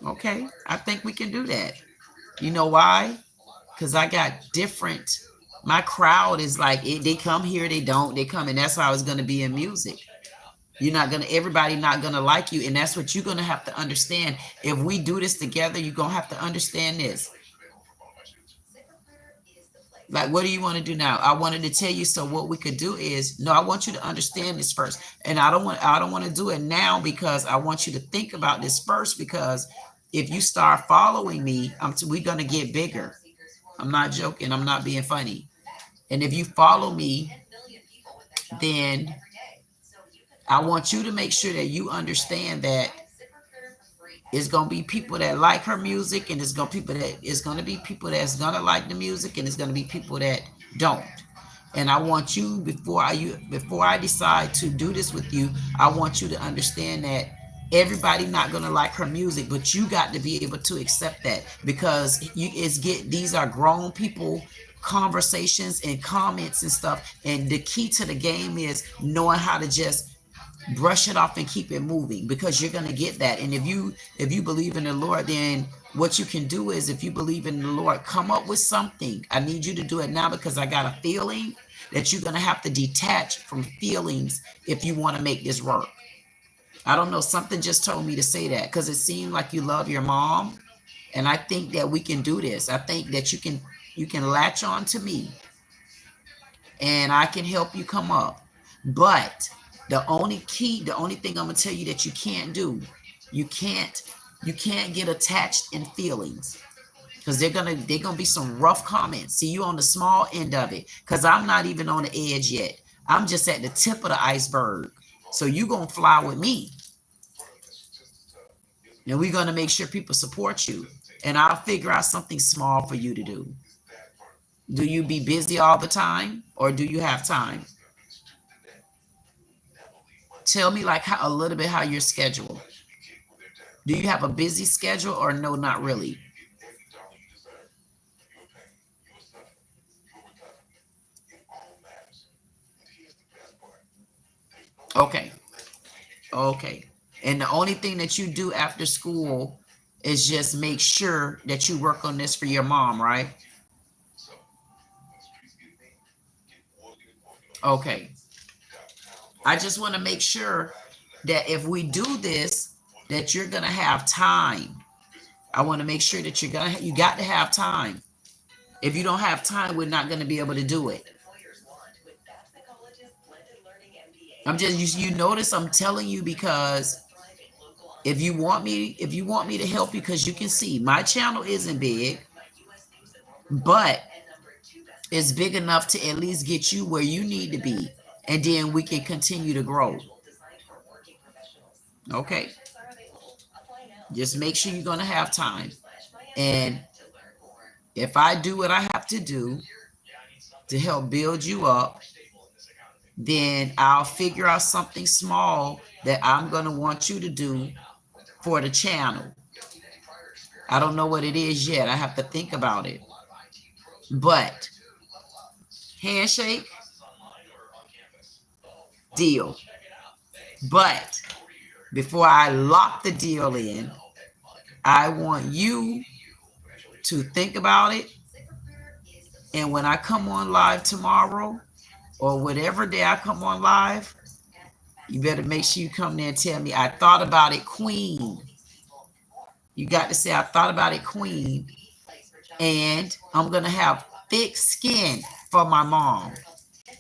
Okay, I think we can do that. You know why? Because I got different. My crowd is like they come here, they don't, they come, and that's how it's gonna be in music. You're not gonna, everybody not gonna like you, and that's what you're gonna have to understand. If we do this together, you're gonna have to understand this. Like, what do you want to do now? I wanted to tell you. So what we could do is, no, I want you to understand this first, and I don't want to do it now because I want you to think about this first. Because if you start following me, we're gonna get bigger. I'm not joking. I'm not being funny. And if you follow me, then I want you to make sure that you understand that it's gonna be people that like her music, and it's gonna be people that's gonna like the music, and it's gonna be people that don't. And I want you, before I decide to do this with you, I want you to understand that everybody not gonna like her music, but you got to be able to accept that, because these are grown people conversations and comments and stuff, and the key to the game is knowing how to just brush it off and keep it moving, because you're going to get that. And if you believe in the Lord, then what you can do is, if you believe in the Lord, come up with something. I need you to do it now, because I got a feeling that you're going to have to detach from feelings if you want to make this work. I don't know, something just told me to say that, because it seemed like you love your mom, and I think that we can do this. I think that you can latch on to me, and I can help you come up. But the only thing I'm gonna tell you that you can't do, you can't get attached in feelings, because they're gonna be some rough comments. See, you on the small end of it, because I'm not even on the edge yet. I'm just at the tip of the iceberg. So you gonna fly with me, and we're gonna make sure people support you, and I'll figure out something small for you to do. Do you be busy all the time, or do you have time? Tell me, like, a little bit how your schedule. Do you have a busy schedule, or no, not really? Okay. Okay. And the only thing that you do after school is just make sure that you work on this for your mom, right? Okay. I just want to make sure that if we do this, that you're going to have time. I want to make sure that you got to have time. If you don't have time, we're not going to be able to do it. I'm just, you notice I'm telling you, because if you want me to help you, because you can see my channel isn't big, but it's big enough to at least get you where you need to be, and then we can continue to grow. Okay. Just make sure you're going to have time. And if I do what I have to do to help build you up, then I'll figure out something small that I'm going to want you to do for the channel. I don't know what it is yet. I have to think about it. But handshake, deal. But before I lock the deal in, I want you to think about it. And when I come on live tomorrow, or whatever day I come on live, you better make sure you come there and tell me, I thought about it, Queen. You got to say, I thought about it, Queen. And I'm going to have thick skin for my mom.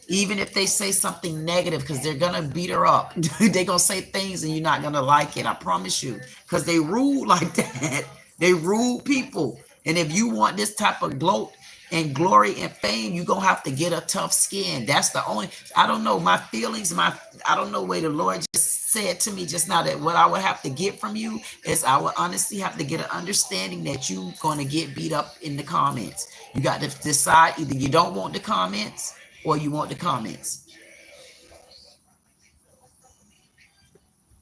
Even if they say something negative, because they're going to beat her up. They're going to say things and you're not going to like it. I promise you. Because they rude like that. They rude people. And if you want this type of gloat, and glory and fame, you're gonna have to get a tough skin. That's the only, I don't know, my feelings, I don't know where the Lord just said to me just now that what I would have to get from you is I would honestly have to get an understanding that you're gonna get beat up in the comments. You got to decide, either you don't want the comments or you want the comments.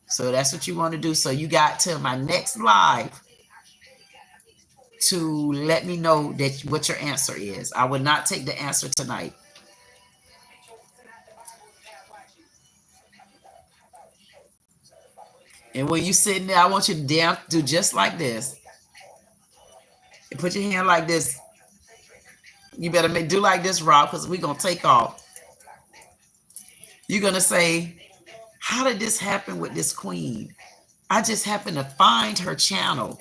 So that's what you want to do. So you got till my next live to let me know that what your answer is. I will not take the answer tonight. And when you sitting there, I want you to do just like this. And put your hand like this. You better do like this, Rob, because we're gonna take off. You're gonna say, how did this happen with this queen? I just happened to find her channel.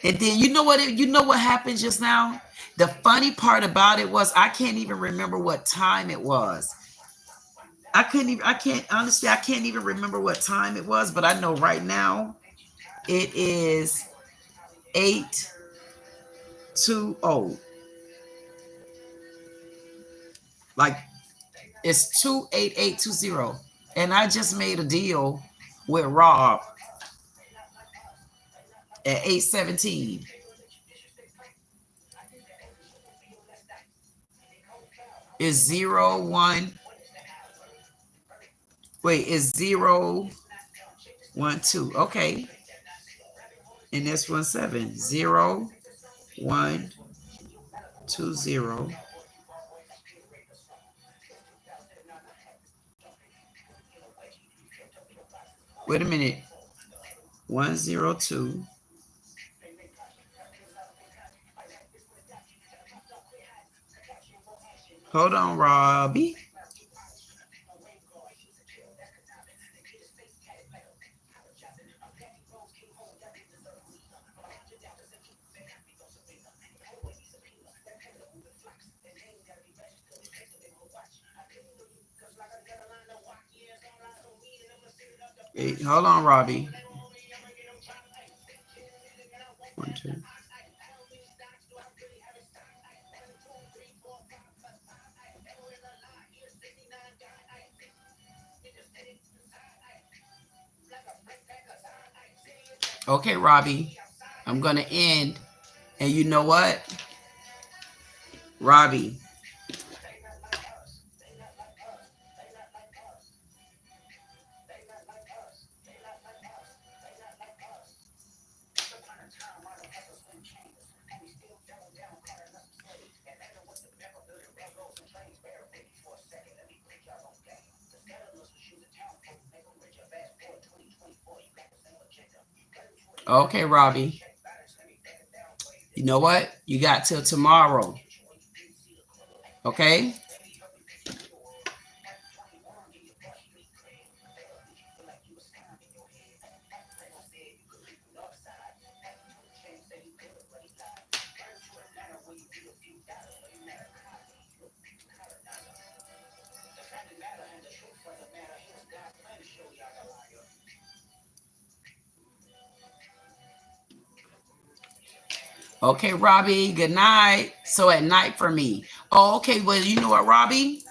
And then you know what happened just now? The funny part about it was I can't even remember what time it was. I can't even remember what time it was, but I know right now it is 8:20. Like it's 28820. And I just made a deal with Rob at 8:17. Is 0-1. Wait, is 0-1-2. Okay. And this 1-7. 0-1-2-0. Wait a minute. 1-0-2. Hold on, Robbie. Wait, hold on, Robbie. 1, 2. Okay, Robbie. I'm gonna end. And you know what? Robbie. Okay, Robbie. You know what? You got till tomorrow. Okay? Okay, Robbie, good night. So at night for me. Oh, okay. Well, you know what, Robbie?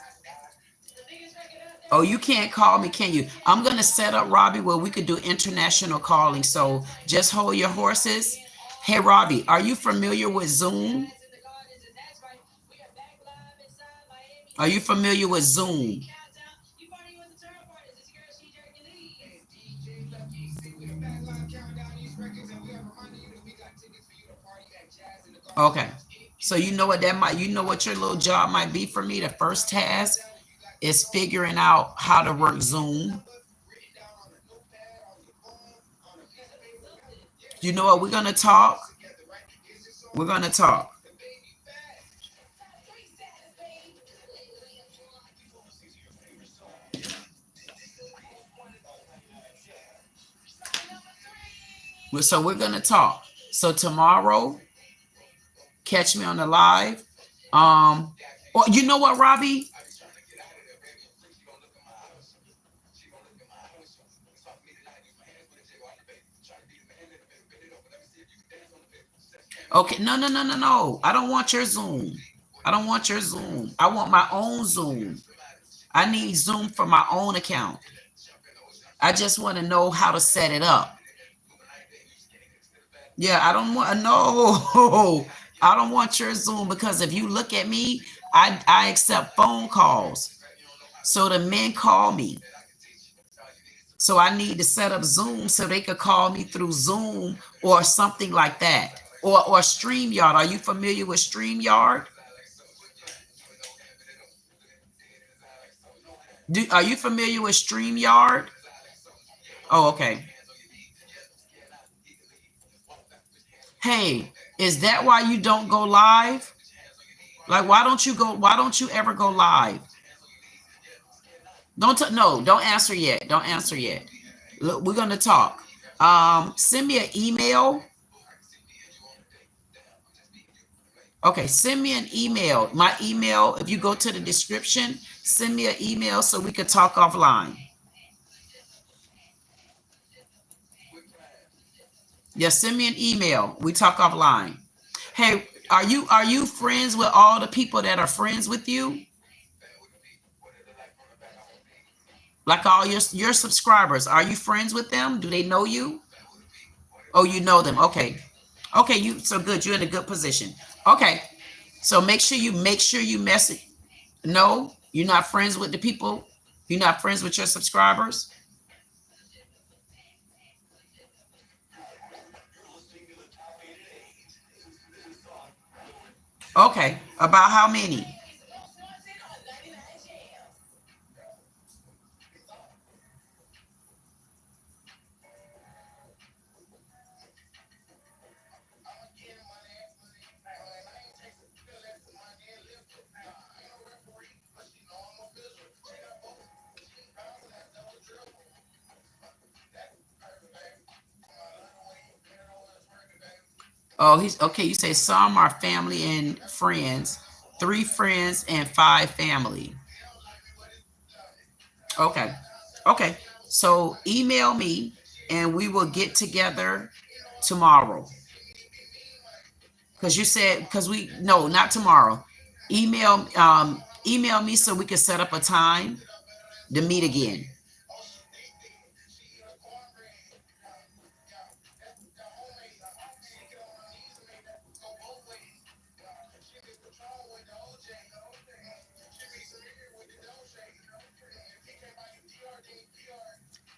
Oh, you can't call me, can you? I'm going to set up, Robbie, where we could do international calling. So just hold your horses. Hey, Robbie, are you familiar with Zoom? Are you familiar with Zoom? Okay. So you know what your little job might be for me. The first task is figuring out how to work Zoom. You know what? We're going to talk. We're going to talk. So we're going to talk. So tomorrow, catch me on the live. Or you know what, Robbie? Okay, no. I don't want your Zoom. I don't want your Zoom. I want my own Zoom. I need Zoom for my own account. I just want to know how to set it up. Yeah, I don't want, no, I don't want your Zoom, because if you look at me, I accept phone calls. So the men call me. So I need to set up Zoom so they could call me through Zoom or something like that. Or StreamYard. Are you familiar with StreamYard? Are you familiar with StreamYard? Oh, okay. Hey, is that why you don't go live? Like, why don't you ever go live? Don't answer yet. Don't answer yet. Look, we're going to talk. Send me an email. Okay, send me an email. My email, if you go to the description, send me an email so we could talk offline. Yeah, send me an email. We talk offline. Hey, are you friends with all the people that are friends with you? Like all your subscribers, are you friends with them? Do they know you? Oh, you know them. Okay. Okay, you so good. You're in a good position. Okay. So make sure you message. No, you're not friends with the people. You're not friends with your subscribers. Okay. About how many? Oh, he's okay. You say some are family and friends, 3 friends and 5 family. Okay. Okay. So email me and we will get together tomorrow. Because you said, because we, no, not tomorrow. Email me so we can set up a time to meet again.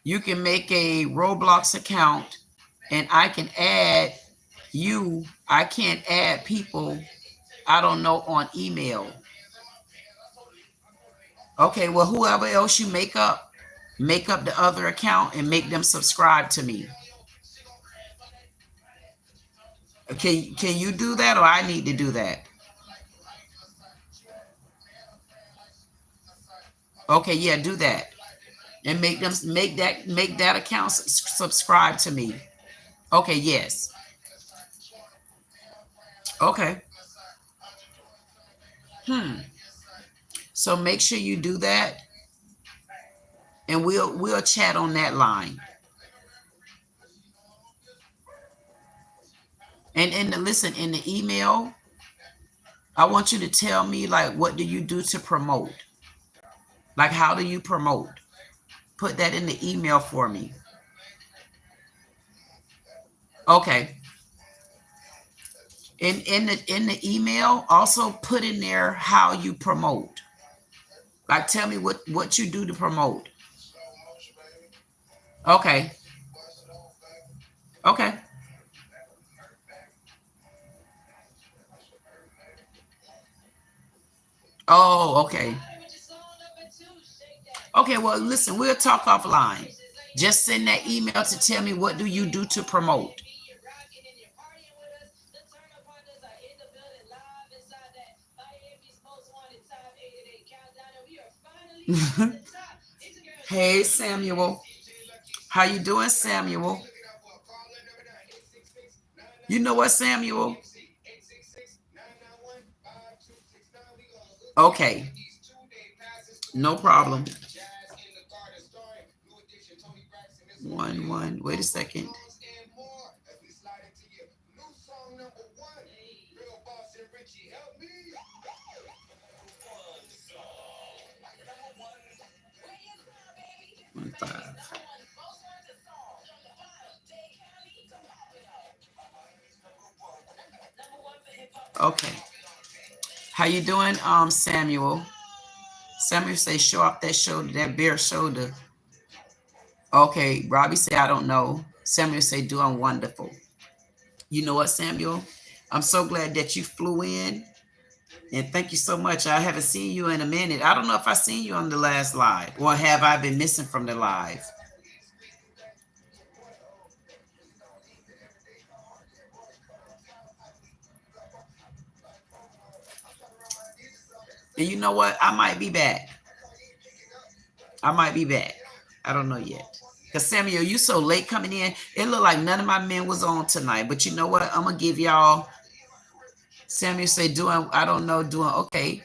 You can make a Roblox account and I can add you. I can't add people, I don't know, on email. Okay, well, whoever else you make up the other account and make them subscribe to me. Can you do that, or I need to do that? Okay, yeah, do that. And make that account subscribe to me. Okay, yes. Okay. So make sure you do that, and we'll chat on that line. And listen, in the email, I want you to tell me, like, what do you do to promote? Like, how do you promote? Put that in the email for me. Okay. In the email, also put in there how you promote. Like, tell me what you do to promote. Okay. Okay. Oh, okay. Okay, well, listen, we'll talk offline. Just send that email to tell me what do you do to promote. Hey, Samuel. How you doing, Samuel? You know what, Samuel? Okay. No problem. One. Wait a second. 5. Okay. How you doing, Samuel? Samuel say, show off that shoulder, that bare shoulder. Okay, Robbie say, I don't know. Samuel say, doing wonderful. You know what, Samuel? I'm so glad that you flew in. And thank you so much. I haven't seen you in a minute. I don't know if I seen you on the last live, or have I been missing from the live? And you know what? I might be back. I might be back. I don't know yet. Because Samuel, you so late coming in. It looked like none of my men was on tonight. But you know what? I'm going to give y'all. Samuel say doing, I don't know, doing okay.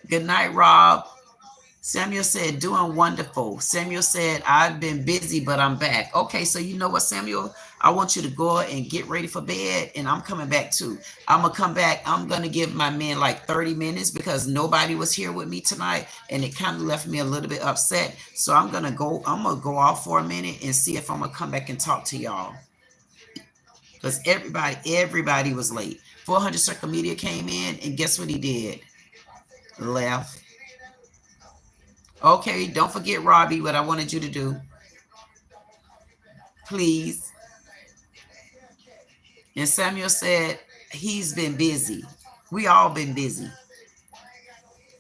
Good night, Rob. Samuel said, doing wonderful. Samuel said, I've been busy, but I'm back. Okay, so you know what, Samuel? I want you to go and get ready for bed, and I'm coming back too. I'm going to come back. I'm going to give my men like 30 minutes because nobody was here with me tonight, and it kind of left me a little bit upset. So I'm going to go off for a minute and see if I'm going to come back and talk to y'all. Because everybody was late. 400 Circle Media came in, and guess what he did? Left. Okay, don't forget, Robbie, what I wanted you to do. Please. And Samuel said he's been busy. We all been busy.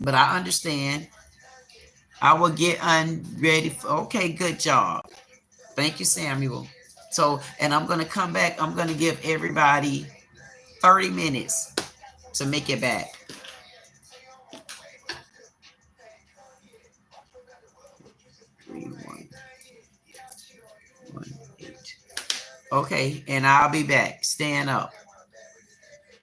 But I understand. I will get ready. Okay, good job. Thank you, Samuel. So, and I'm going to come back. I'm going to give everybody 30 minutes to make it back. Okay, and I'll be back. Stand up.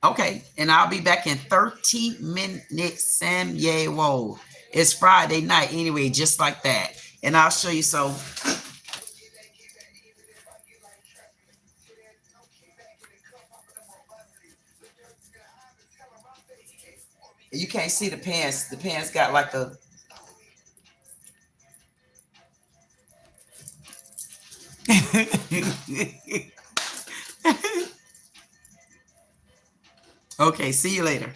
Okay, and I'll be back in 30 minutes, Samuel. It's Friday night anyway, just like that. And I'll show you. So you can't see the pants. The pants got like a okay, see you later.